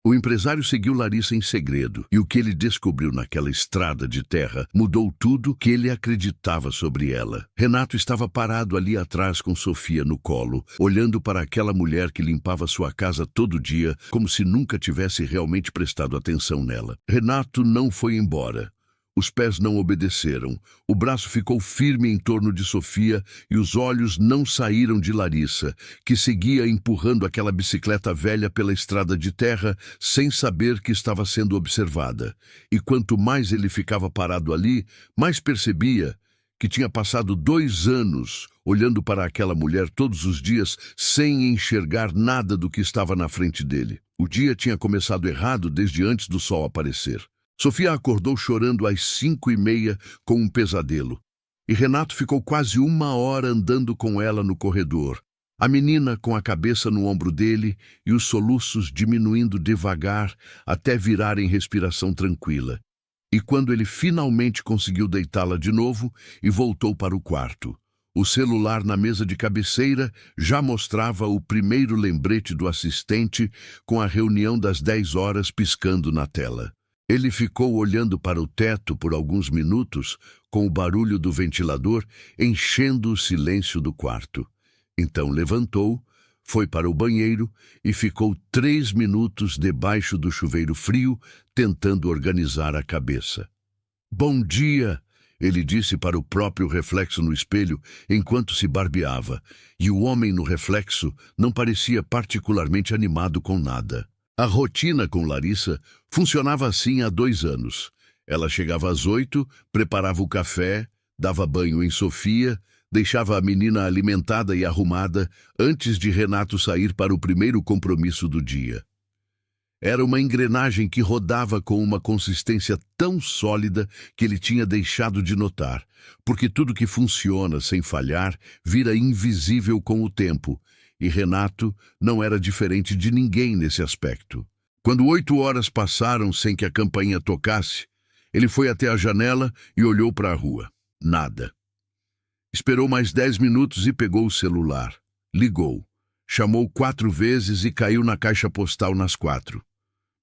O empresário seguiu Larissa em segredo, e o que ele descobriu naquela estrada de terra mudou tudo que ele acreditava sobre ela. Renato estava parado ali atrás com Sofia no colo, olhando para aquela mulher que limpava sua casa todo dia, como se nunca tivesse realmente prestado atenção nela. Renato não foi embora. Os pés não obedeceram, o braço ficou firme em torno de Sofia e os olhos não saíram de Larissa, que seguia empurrando aquela bicicleta velha pela estrada de terra sem saber que estava sendo observada. E quanto mais ele ficava parado ali, mais percebia que tinha passado 2 anos olhando para aquela mulher todos os dias sem enxergar nada do que estava na frente dele. O dia tinha começado errado desde antes do sol aparecer. Sofia acordou chorando às 5h30 com um pesadelo. E Renato ficou quase 1 hora andando com ela no corredor. A menina com a cabeça no ombro dele e os soluços diminuindo devagar até virarem respiração tranquila. E quando ele finalmente conseguiu deitá-la de novo e voltou para o quarto, o celular na mesa de cabeceira já mostrava o primeiro lembrete do assistente com a reunião das 10 horas piscando na tela. Ele ficou olhando para o teto por alguns minutos, com o barulho do ventilador enchendo o silêncio do quarto. Então levantou, foi para o banheiro e ficou 3 minutos debaixo do chuveiro frio, tentando organizar a cabeça. "Bom dia", ele disse para o próprio reflexo no espelho enquanto se barbeava, e o homem no reflexo não parecia particularmente animado com nada. A rotina com Larissa funcionava assim há 2 anos. Ela chegava às 8, preparava o café, dava banho em Sofia, deixava a menina alimentada e arrumada antes de Renato sair para o primeiro compromisso do dia. Era uma engrenagem que rodava com uma consistência tão sólida que ele tinha deixado de notar, porque tudo que funciona sem falhar vira invisível com o tempo, e Renato não era diferente de ninguém nesse aspecto. Quando 8 horas passaram sem que a campainha tocasse, ele foi até a janela e olhou para a rua. Nada. Esperou mais 10 minutos e pegou o celular. Ligou. Chamou 4 vezes e caiu na caixa postal nas 4.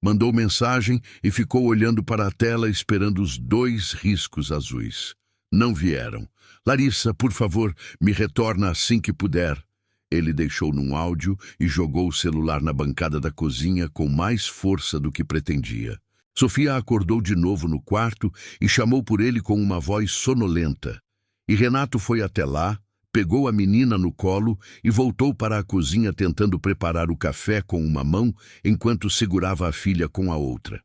Mandou mensagem e ficou olhando para a tela esperando os 2 riscos azuis. Não vieram. "Larissa, por favor, me retorna assim que puder." Ele deixou num áudio e jogou o celular na bancada da cozinha com mais força do que pretendia. Sofia acordou de novo no quarto e chamou por ele com uma voz sonolenta. E Renato foi até lá, pegou a menina no colo e voltou para a cozinha tentando preparar o café com uma mão enquanto segurava a filha com a outra.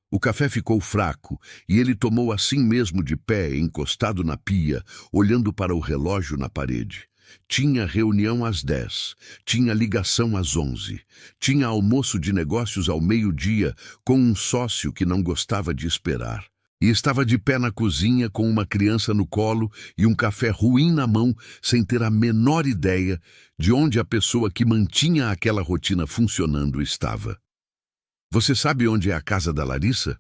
O café ficou fraco e ele tomou assim mesmo de pé, encostado na pia, olhando para o relógio na parede. Tinha reunião às 10, tinha ligação às 11, tinha almoço de negócios ao meio-dia com um sócio que não gostava de esperar. E estava de pé na cozinha com uma criança no colo e um café ruim na mão, sem ter a menor ideia de onde a pessoa que mantinha aquela rotina funcionando estava. "Você sabe onde é a casa da Larissa?"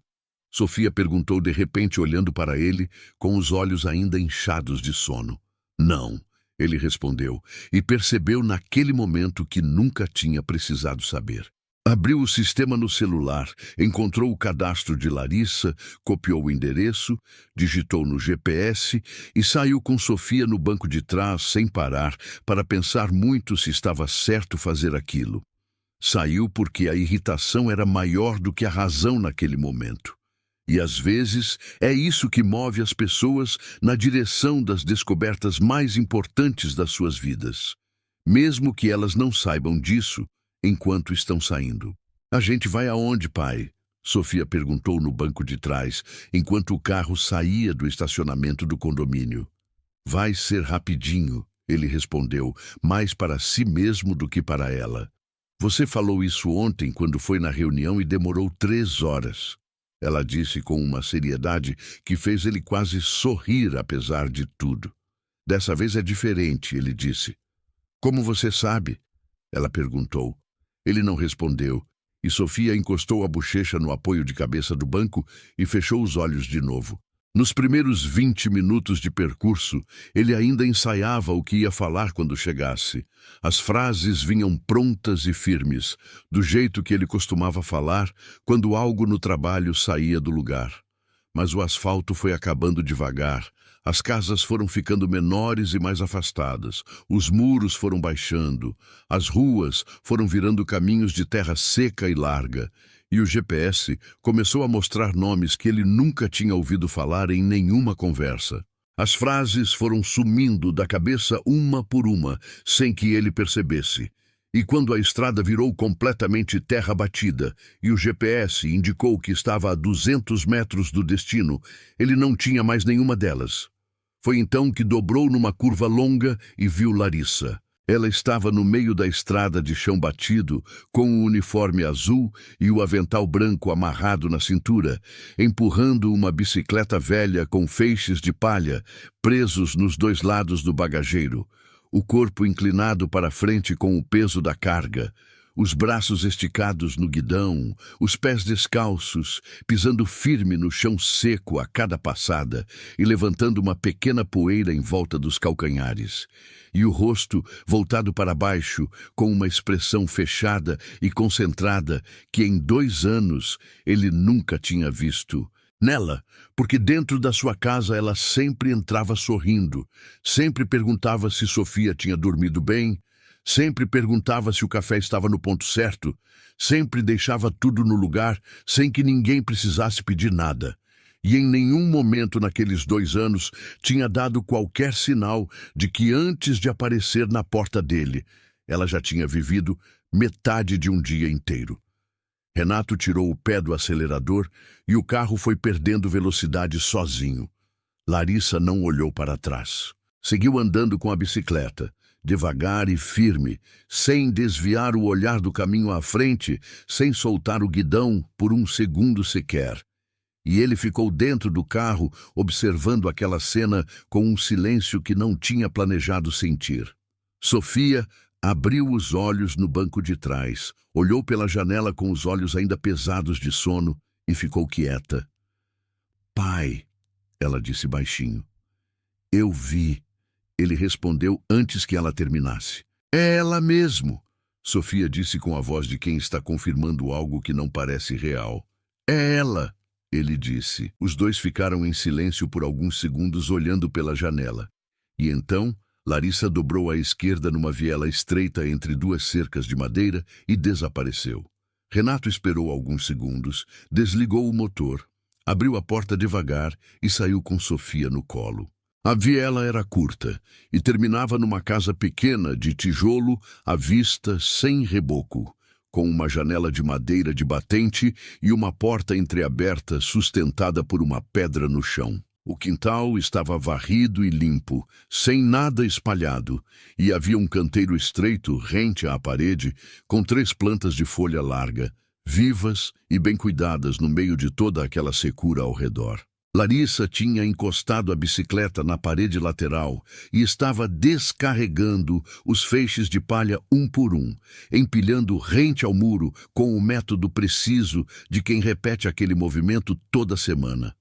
Sofia perguntou de repente, olhando para ele, com os olhos ainda inchados de sono. "Não", ele respondeu, e percebeu naquele momento que nunca tinha precisado saber. Abriu o sistema no celular, encontrou o cadastro de Larissa, copiou o endereço, digitou no GPS e saiu com Sofia no banco de trás sem parar para pensar muito se estava certo fazer aquilo. Saiu porque a irritação era maior do que a razão naquele momento. E às vezes é isso que move as pessoas na direção das descobertas mais importantes das suas vidas, mesmo que elas não saibam disso enquanto estão saindo. "A gente vai aonde, pai?" Sofia perguntou no banco de trás, enquanto o carro saía do estacionamento do condomínio. "Vai ser rapidinho", ele respondeu, mais para si mesmo do que para ela. "Você falou isso ontem quando foi na reunião e demorou 3 horas. Ela disse com uma seriedade que fez ele quase sorrir apesar de tudo. "Dessa vez é diferente", ele disse. "Como você sabe?" ela perguntou. Ele não respondeu, e Sofia encostou a bochecha no apoio de cabeça do banco e fechou os olhos de novo. Nos primeiros 20 minutos de percurso, ele ainda ensaiava o que ia falar quando chegasse. As frases vinham prontas e firmes, do jeito que ele costumava falar quando algo no trabalho saía do lugar. Mas o asfalto foi acabando devagar, as casas foram ficando menores e mais afastadas, os muros foram baixando, as ruas foram virando caminhos de terra seca e larga, e o GPS começou a mostrar nomes que ele nunca tinha ouvido falar em nenhuma conversa. As frases foram sumindo da cabeça uma por uma, sem que ele percebesse. E quando a estrada virou completamente terra batida e o GPS indicou que estava a 200 metros do destino, ele não tinha mais nenhuma delas. Foi então que dobrou numa curva longa e viu Larissa. Ela estava no meio da estrada de chão batido, com o uniforme azul e o avental branco amarrado na cintura, empurrando uma bicicleta velha com feixes de palha presos nos dois lados do bagageiro, o corpo inclinado para frente com o peso da carga, os braços esticados no guidão, os pés descalços, pisando firme no chão seco a cada passada e levantando uma pequena poeira em volta dos calcanhares. E o rosto voltado para baixo, com uma expressão fechada e concentrada que em 2 anos ele nunca tinha visto. Nela, porque dentro da sua casa ela sempre entrava sorrindo, sempre perguntava se Sofia tinha dormido bem, sempre perguntava se o café estava no ponto certo, sempre deixava tudo no lugar sem que ninguém precisasse pedir nada. E em nenhum momento naqueles 2 anos tinha dado qualquer sinal de que antes de aparecer na porta dele, ela já tinha vivido metade de um dia inteiro. Renato tirou o pé do acelerador e o carro foi perdendo velocidade sozinho. Larissa não olhou para trás. Seguiu andando com a bicicleta, devagar e firme, sem desviar o olhar do caminho à frente, sem soltar o guidão por um segundo sequer. E ele ficou dentro do carro, observando aquela cena com um silêncio que não tinha planejado sentir. Sofia abriu os olhos no banco de trás, olhou pela janela com os olhos ainda pesados de sono e ficou quieta. "Pai", ela disse baixinho. "Eu vi", ele respondeu antes que ela terminasse. "É ela mesmo", Sofia disse com a voz de quem está confirmando algo que não parece real. "É ela", ele disse. Os dois ficaram em silêncio por alguns segundos olhando pela janela. E então, Larissa dobrou à esquerda numa viela estreita entre 2 cercas de madeira e desapareceu. Renato esperou alguns segundos, desligou o motor, abriu a porta devagar e saiu com Sofia no colo. A viela era curta e terminava numa casa pequena de tijolo à vista sem reboco, com uma janela de madeira de batente e uma porta entreaberta sustentada por uma pedra no chão. O quintal estava varrido e limpo, sem nada espalhado, e havia um canteiro estreito rente à parede, com 3 plantas de folha larga, vivas e bem cuidadas no meio de toda aquela secura ao redor. Larissa tinha encostado a bicicleta na parede lateral e estava descarregando os feixes de palha um por um, empilhando rente ao muro com o método preciso de quem repete aquele movimento toda semana.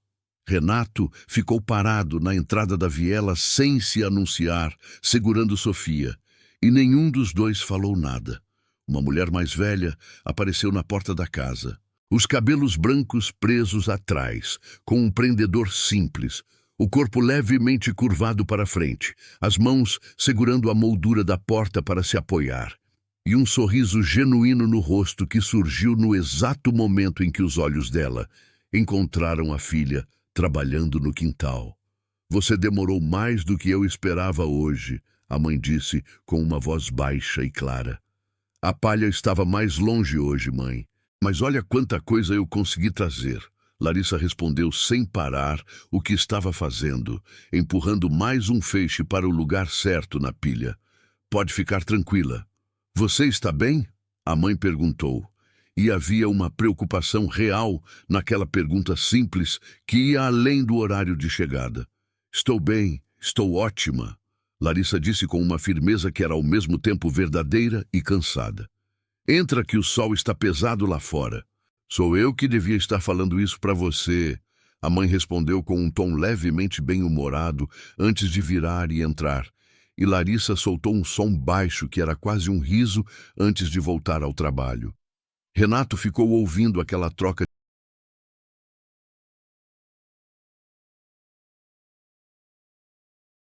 Renato ficou parado na entrada da viela sem se anunciar, segurando Sofia, e nenhum dos dois falou nada. Uma mulher mais velha apareceu na porta da casa. Os cabelos brancos presos atrás, com um prendedor simples, o corpo levemente curvado para frente, as mãos segurando a moldura da porta para se apoiar, e um sorriso genuíno no rosto que surgiu no exato momento em que os olhos dela encontraram a filha trabalhando no quintal. "Você demorou mais do que eu esperava hoje", a mãe disse com uma voz baixa e clara. "A palha estava mais longe hoje, mãe. Mas olha quanta coisa eu consegui trazer." Larissa respondeu sem parar o que estava fazendo, empurrando mais um feixe para o lugar certo na pilha. "Pode ficar tranquila." "Você está bem?" a mãe perguntou. E havia uma preocupação real naquela pergunta simples que ia além do horário de chegada. "Estou bem, estou ótima", Larissa disse com uma firmeza que era ao mesmo tempo verdadeira e cansada. "Entra que o sol está pesado lá fora." "Sou eu que devia estar falando isso para você." A mãe respondeu com um tom levemente bem-humorado antes de virar e entrar. E Larissa soltou um som baixo que era quase um riso antes de voltar ao trabalho. Renato ficou ouvindo aquela troca